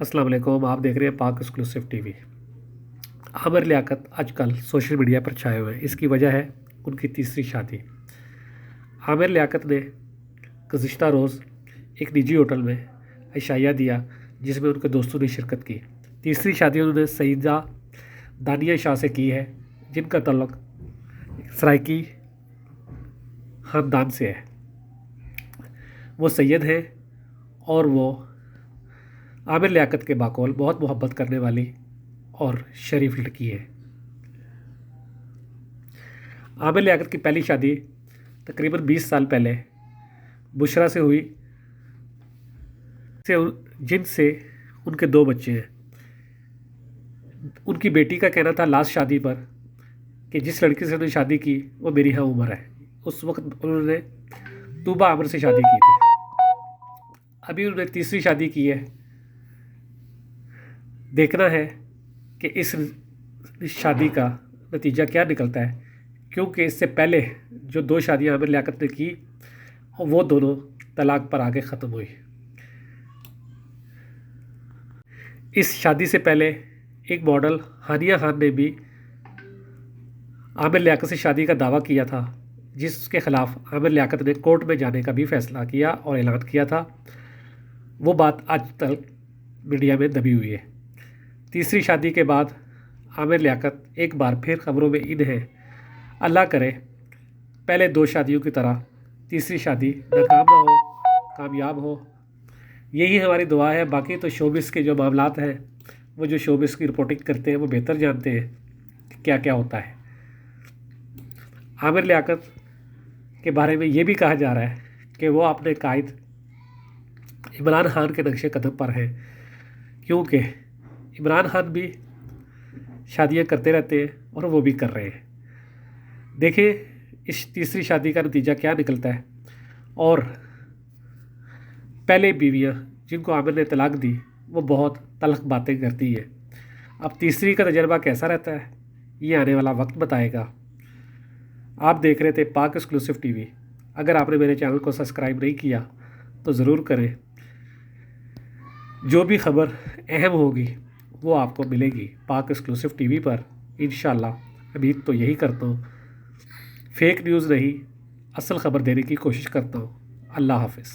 السلام علیکم، آپ دیکھ رہے ہیں پاک exclusive T V. Aamir Liaquat آج کل سوشل میڈیا پر چھائے ہوئے ہیں۔ اس کی وجہ ہے ان کی تیسری شادی۔ عامر لیاقت نے گزشتہ روز ایک نجی ہوٹل میں عشائیہ دیا جس میں ان کے دوستوں نے شرکت کی۔ تیسری شادی انہوں نے سیدہ دانیہ شاہ سے کی ہے جن کا تعلق سرائکی خاندان سے ہے۔ وہ سید ہیں اور وہ عامر لیاقت کے باقول بہت محبت کرنے والی اور شریف لڑکی ہے۔ عامر لیاقت کی پہلی شادی تقریباً 20 سال پہلے بشرا سے ہوئی جن سے ان کے 2 بچے ہیں۔ ان کی بیٹی کا کہنا تھا لاسٹ شادی پر کہ جس لڑکی سے انہوں نے شادی کی وہ میری ہم عمر ہے۔ اس وقت انہوں نے طوبہ عامر سے شادی کی تھی۔ ابھی انہوں نے تیسری شادی کی ہے۔ دیکھنا ہے کہ اس شادی کا نتیجہ کیا نکلتا ہے، کیونکہ اس سے پہلے جو 2 شادیاں عامر لیاقت نے کی وہ دونوں طلاق پر آگے ختم ہوئی۔ اس شادی سے پہلے ایک ماڈل ہانیہ خان نے بھی عامر لیاقت سے شادی کا دعویٰ کیا تھا، جس کے خلاف عامر لیاقت نے کورٹ میں جانے کا بھی فیصلہ کیا اور اعلان کیا تھا۔ وہ بات آج تک میڈیا میں دبی ہوئی ہے۔ تیسری شادی کے بعد عامر لیاقت ایک بار پھر خبروں میں ان ہے۔ اللہ کرے پہلے 2 شادیوں کی طرح تیسری شادی ناکام نہ ہو، کامیاب ہو، یہی ہماری دعا ہے۔ باقی تو شوبز کے جو معاملات ہیں، وہ جو شوبز کی رپورٹنگ کرتے ہیں وہ بہتر جانتے ہیں کہ کیا کیا ہوتا ہے۔ عامر لیاقت کے بارے میں یہ بھی کہا جا رہا ہے کہ وہ اپنے قائد عمران خان کے نقش قدم پر ہیں، کیونکہ عمران خان بھی شادیاں کرتے رہتے ہیں اور وہ بھی کر رہے ہیں۔ دیکھیں اس تیسری شادی کا نتیجہ کیا نکلتا ہے۔ اور پہلے بیویاں جن کو عامر نے طلاق دی وہ بہت تلخ باتیں کرتی ہیں۔ اب تیسری کا تجربہ کیسا رہتا ہے یہ آنے والا وقت بتائے گا۔ آپ دیکھ رہے تھے پاک ایکسکلوسیو ٹی وی۔ اگر آپ نے میرے چینل کو سبسکرائب نہیں کیا تو ضرور کریں۔ جو بھی خبر اہم ہوگی وہ آپ کو ملے گی پاک ایکسکلوسیو ٹی وی پر انشاءاللہ۔ امید تو یہی کرتا ہوں، فیک نیوز نہیں اصل خبر دینے کی کوشش کرتا ہوں۔ اللہ حافظ۔